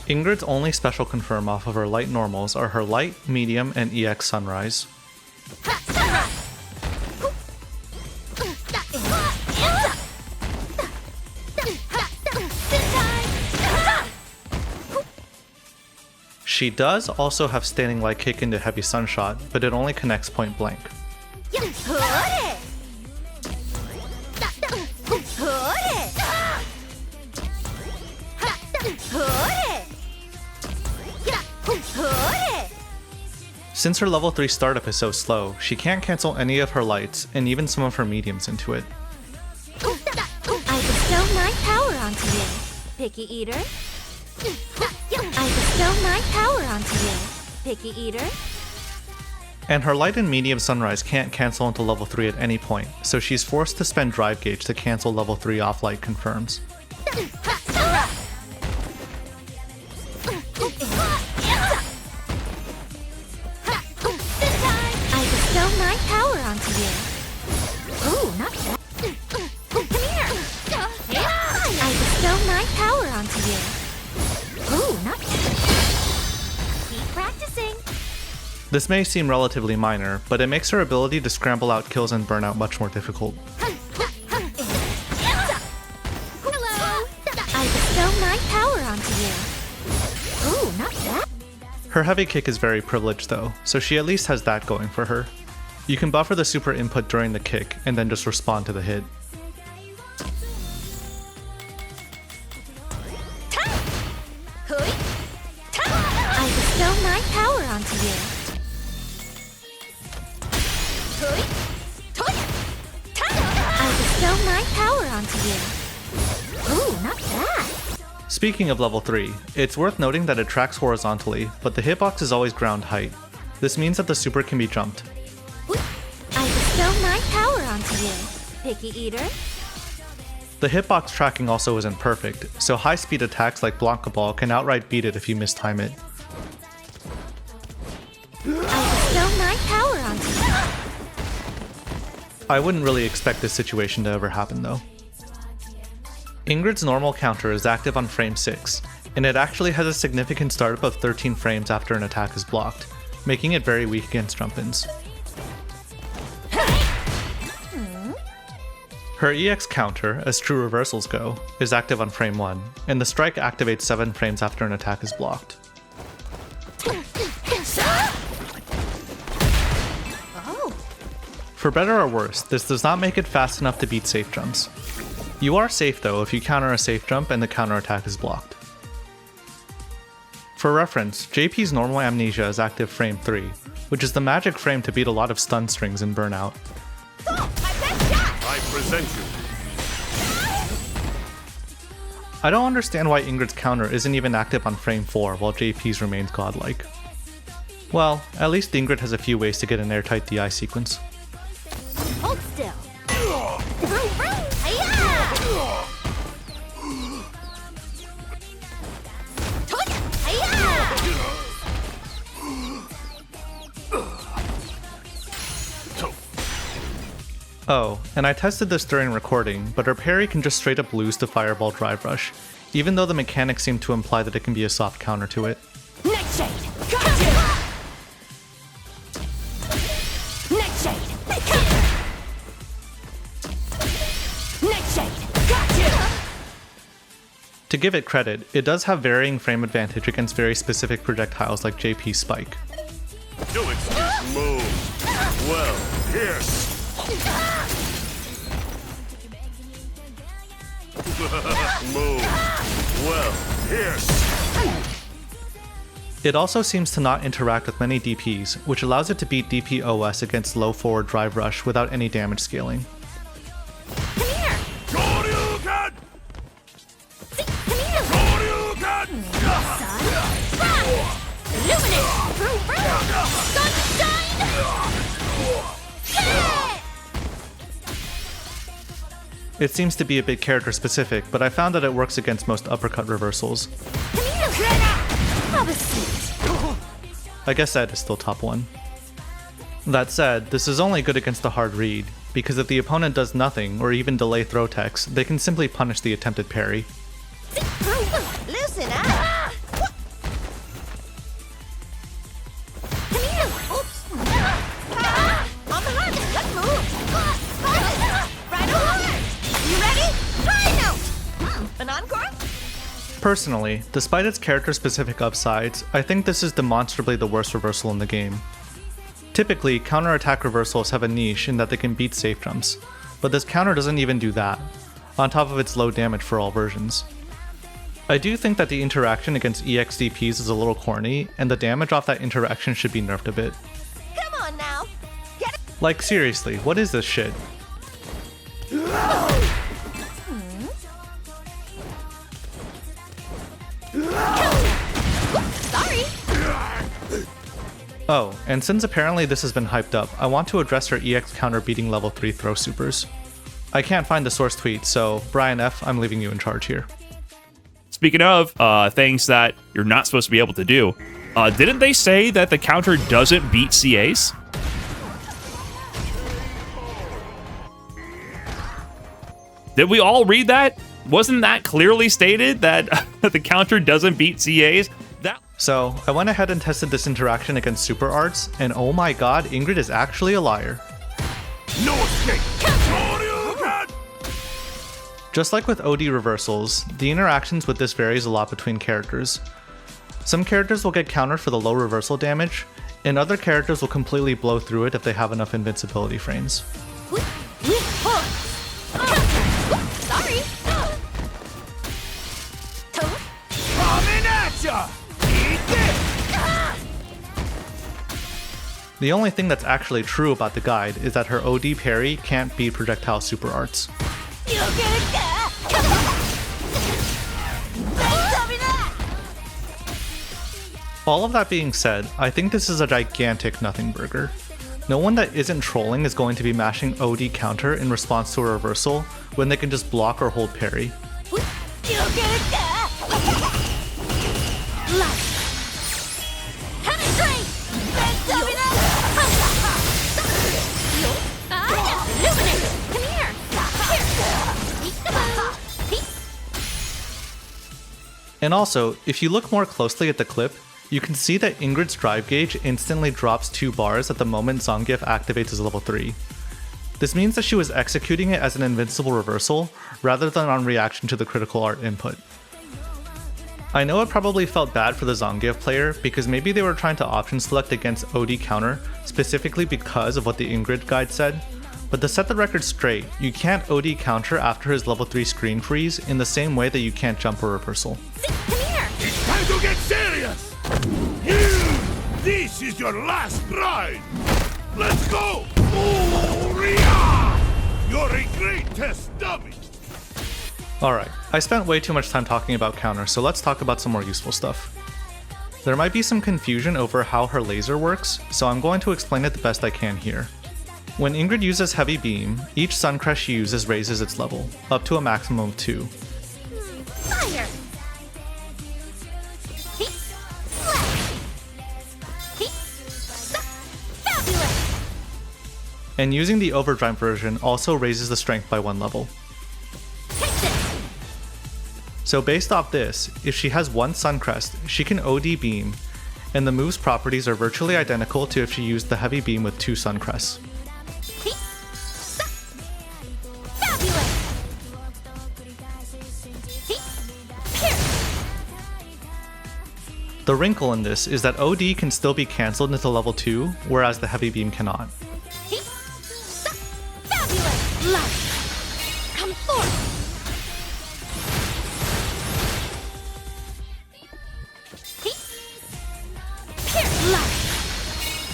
Ingrid's only special confirm off of her light normals are her light, medium, and EX sunrise. She does also have standing light kick into heavy sunshot, but it only connects point blank. Since her level 3 startup is so slow, she can't cancel any of her lights and even some of her mediums into it. I bestow my power onto you, picky eater. I bestow my power onto you, picky eater. And her light and medium sunrise can't cancel into level 3 at any point, so she's forced to spend drive gauge to cancel level 3 off light confirms. I bestow my power onto you. Ooh, not bad. Come here. I bestow my power onto you. Ooh, not bad. Keep practicing. This may seem relatively minor, but it makes her ability to scramble out kills and burnout much more difficult. Hello. I bestow my power onto you. Ooh, not bad. Her heavy kick is very privileged though, so she at least has that going for her. You can buffer the super input during the kick, and then just respond to the hit. I bestow my power onto you. I bestow my power onto you. Ooh, not bad. Speaking of level 3, it's worth noting that it tracks horizontally, but the hitbox is always ground height. This means that the super can be jumped. I bestow my power onto you, picky eater. The hitbox tracking also isn't perfect, so high-speed attacks like Blanca Ball can outright beat it if you mistime it. I bestow my power onto you. I wouldn't really expect this situation to ever happen though. Ingrid's normal counter is active on frame 6, and it actually has a significant startup of 13 frames after an attack is blocked, making it very weak against jump-ins. Her EX counter, as true reversals go, is active on frame 1, and the strike activates 7 frames after an attack is blocked. For better or worse, this does not make it fast enough to beat safe jumps. You are safe though if you counter a safe jump and the counter attack is blocked. For reference, JP's normal amnesia is active frame 3, which is the magic frame to beat a lot of stun strings in Burnout. I present you. I don't understand why Ingrid's counter isn't even active on frame 4 while JP's remains godlike. Well, at least Ingrid has a few ways to get an airtight DI sequence. Hold still. Oh, and I tested this during recording, but her parry can just straight up lose to Fireball Drive Rush, even though the mechanics seem to imply that it can be a soft counter to it. Nightshade, got you. Nightshade, Nightshade, got you. To give it credit, it does have varying frame advantage against very specific projectiles like JP's Spike. You'll excuse move. Well, pierce. Move. Well, pierce. It also seems to not interact with many DPs, which allows it to beat DP OS against low forward drive rush without any damage scaling. Come here. Shoryuken! Come here. Shoryuken! Son. Run. Illuminate. Vroom, vroom. Sunshine. Yeah! It seems to be a bit character specific, but I found that it works against most uppercut reversals. Come here. Have a seat. I guess that is still top 1. That said, this is only good against the hard read, because if the opponent does nothing or even delay throw techs, they can simply punish the attempted parry. Loosen up. Personally, despite its character-specific upsides, I think this is demonstrably the worst reversal in the game. Typically, counterattack reversals have a niche in that they can beat safe jumps, but this counter doesn't even do that, on top of its low damage for all versions. I do think that the interaction against EXDPs is a little corny, and the damage off that interaction should be nerfed a bit. Come on now. Get it. Like seriously, what is this shit? Sorry. Oh, and since apparently this has been hyped up, I want to address her EX counter beating level 3 throw supers. I can't find the source tweet, so Brian F., I'm leaving you in charge here. Speaking of things that you're not supposed to be able to do, didn't they say that the counter doesn't beat CAs? Did we all read that? Wasn't that clearly stated that the counter doesn't beat CAs? So, I went ahead and tested this interaction against super arts, and oh my god, Ingrid is actually a liar. No escape! Shoryuken! Just like with OD reversals, the interactions with this varies a lot between characters. Some characters will get countered for the low reversal damage, and other characters will completely blow through it if they have enough invincibility frames. Sorry. Coming at ya! Eat this! The only thing that's actually true about the guide is that her OD parry can't beat projectile super arts. All of that being said, I think this is a gigantic nothing burger. No one that isn't trolling is going to be mashing OD counter in response to a reversal when they can just block or hold parry. And also, if you look more closely at the clip, you can see that Ingrid's drive gauge instantly drops 2 bars at the moment Zangief activates his level 3. This means that she was executing it as an invincible reversal, rather than on reaction to the critical art input. I know it probably felt bad for the Zangief player, because maybe they were trying to option select against OD counter, specifically because of what the Ingrid guide said, but to set the record straight, you can't OD counter after his level 3 screen freeze in the same way that you can't jump or reversal. Come here. It's time to get serious! This is your last ride! Let's go! You're a great test dummy! Alright, I spent way too much time talking about counter, so let's talk about some more useful stuff. There might be some confusion over how her laser works, so I'm going to explain it the best I can here. When Ingrid uses Heavy Beam, each Sun Crest she uses raises its level, up to a maximum of 2. Fire. Fabulous. And using the Overdrive version also raises the strength by 1 level. Take this. So based off this, if she has 1 Sun Crest, she can OD Beam, and the move's properties are virtually identical to if she used the Heavy Beam with 2 Sun Crests. The wrinkle in this is that OD can still be cancelled into level 2, whereas the Heavy Beam cannot. Fabulous. Light. Come forth. Pierce. Light.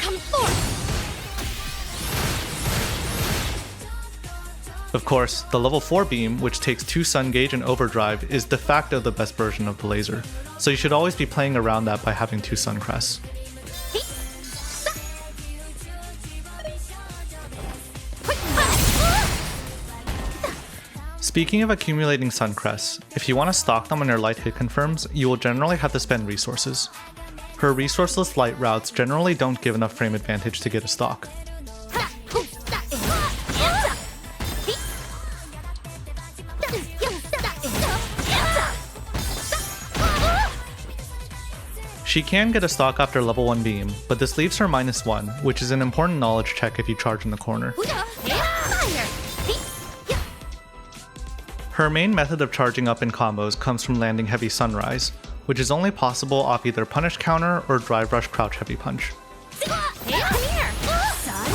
Come forth. Of course, the level 4 beam, which takes 2 Sun Gauge and Overdrive, is de facto the best version of the laser, so you should always be playing around that by having 2 Sun Crests. Speaking of accumulating Sun Crests, if you want to stock them on your light hit confirms, you will generally have to spend resources. Her resourceless light routes generally don't give enough frame advantage to get a stock. She can get a stock after level 1 beam, but this leaves her -1, which is an important knowledge check if you charge in the corner. Her main method of charging up in combos comes from landing Heavy Sunrise, which is only possible off either Punish Counter or Drive Rush Crouch Heavy Punch. Come here, son.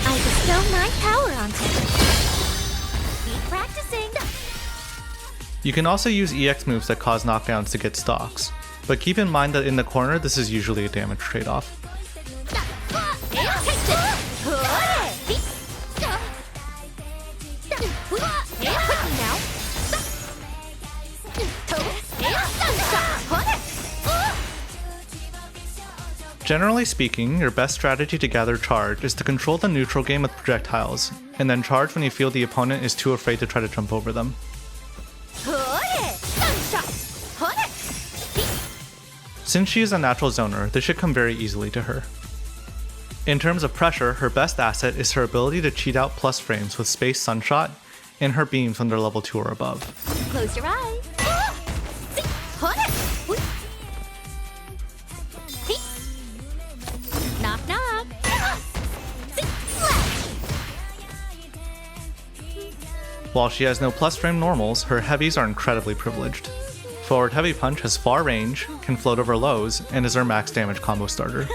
I bestow my power onto you. Keep practicing. You can also use EX moves that cause knockdowns to get stocks, but keep in mind that in the corner this is usually a damage trade-off. Generally speaking, your best strategy to gather charge is to control the neutral game with projectiles, and then charge when you feel the opponent is too afraid to try to jump over them. Since she is a natural zoner, this should come very easily to her. In terms of pressure, her best asset is her ability to cheat out plus frames with Space Sunshot and her beams when they're level 2 or above. Close your eyes. Knock, knock. While she has no plus frame normals, her heavies are incredibly privileged. Forward Heavy Punch has far range, can float over lows, and is her max damage combo starter.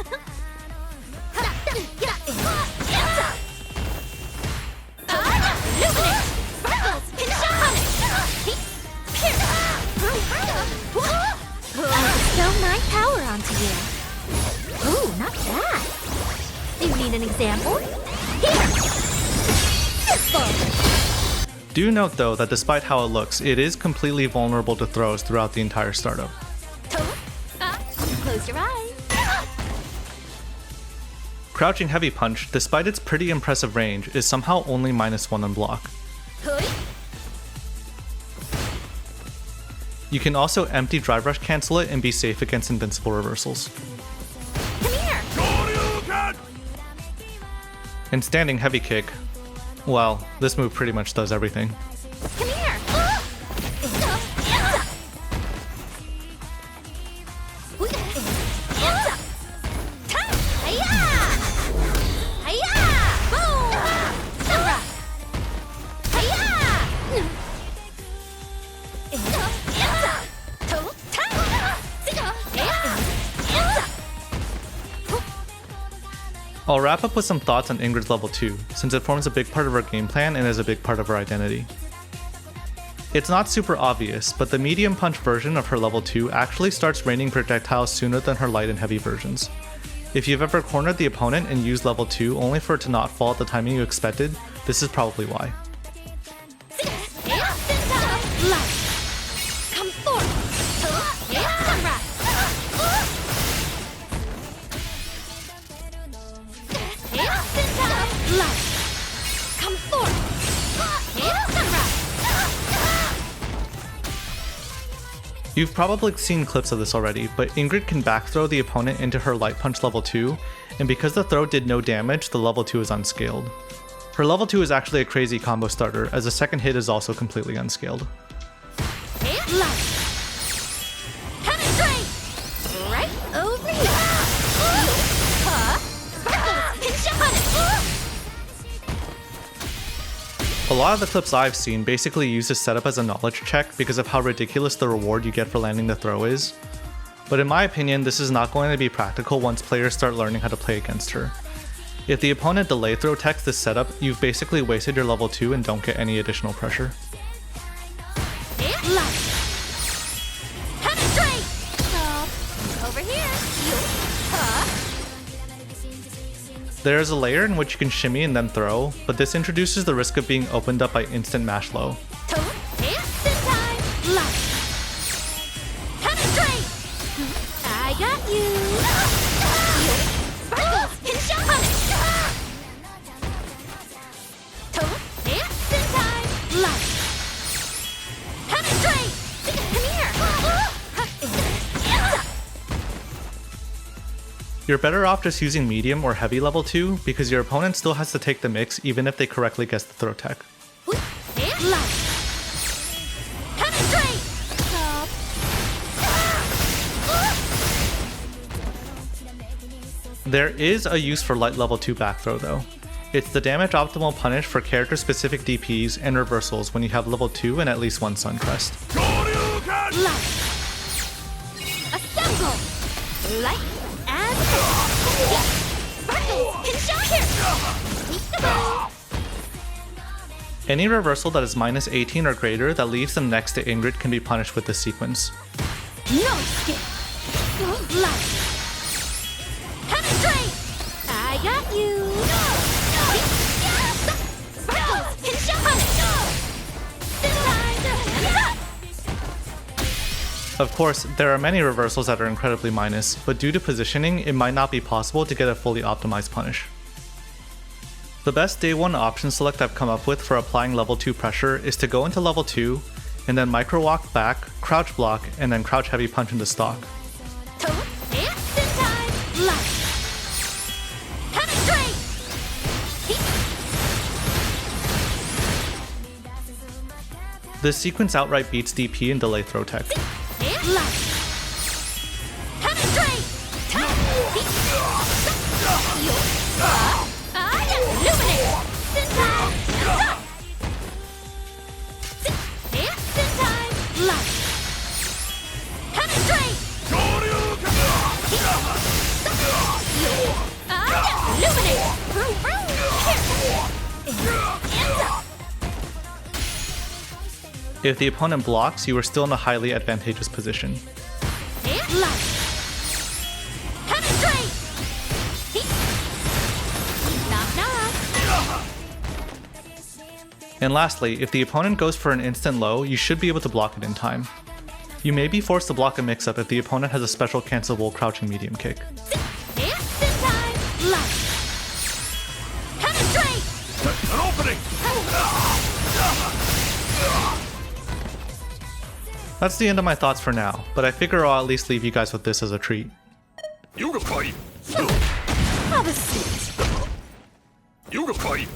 My power onto you. Ooh, not bad. Do you need an example? Here! Simple! Do note though that despite how it looks, it is completely vulnerable to throws throughout the entire startup. Close your eyes. Crouching Heavy Punch, despite its pretty impressive range, is somehow only -1 on block. You can also empty Drive Rush cancel it and be safe against invincible reversals. Come here! Shoryuken! And Standing Heavy Kick, well, this move pretty much does everything. Come here! I'll wrap up with some thoughts on Ingrid's level 2, since it forms a big part of her game plan and is a big part of her identity. It's not super obvious, but the medium punch version of her level 2 actually starts raining projectiles sooner than her light and heavy versions. If you've ever cornered the opponent and used level 2 only for it to not fall at the timing you expected, this is probably why. Come forth! Come forth! You've probably seen clips of this already, but Ingrid can back throw the opponent into her light punch level 2, and because the throw did no damage, the level 2 is unscaled. Her level 2 is actually a crazy combo starter, as the second hit is also completely unscaled. Right over here! A lot of the clips I've seen basically use this setup as a knowledge check because of how ridiculous the reward you get for landing the throw is. But in my opinion, this is not going to be practical once players start learning how to play against her. If the opponent delay throw techs this setup, you've basically wasted your level 2 and don't get any additional pressure. Over here! There is a layer in which you can shimmy and then throw, but this introduces the risk of being opened up by instant mash low. I got you! You're better off just using medium or heavy level 2 because your opponent still has to take the mix even if they correctly guess the throw tech. There is a use for light level 2 back throw though. It's the damage optimal punish for character specific DPs and reversals when you have level 2 and at least one Sun Crest. Light. Assemble. Light and sparkles. Pinshot here. Take the bow. Any reversal that is minus 18 or greater that leaves them next to Ingrid can be punished with this sequence. No escape. Light. Penetrate. I got you. Sparkles. Pinshot. This time. Of course, there are many reversals that are incredibly minus, but due to positioning, it might not be possible to get a fully optimized punish. The best day 1 option select I've come up with for applying level 2 pressure is to go into level 2, and then micro walk back, crouch block, and then crouch heavy punch into stock. This sequence outright beats DP and delay throw tech. If the opponent blocks, you are still in a highly advantageous position. And lastly, if the opponent goes for an instant low, you should be able to block it in time. You may be forced to block a mix-up if the opponent has a special cancelable crouching medium kick. An opening! That's the end of my thoughts for now, but I figure I'll at least leave you guys with this as a treat. You can fight! Have a seat. You can fight!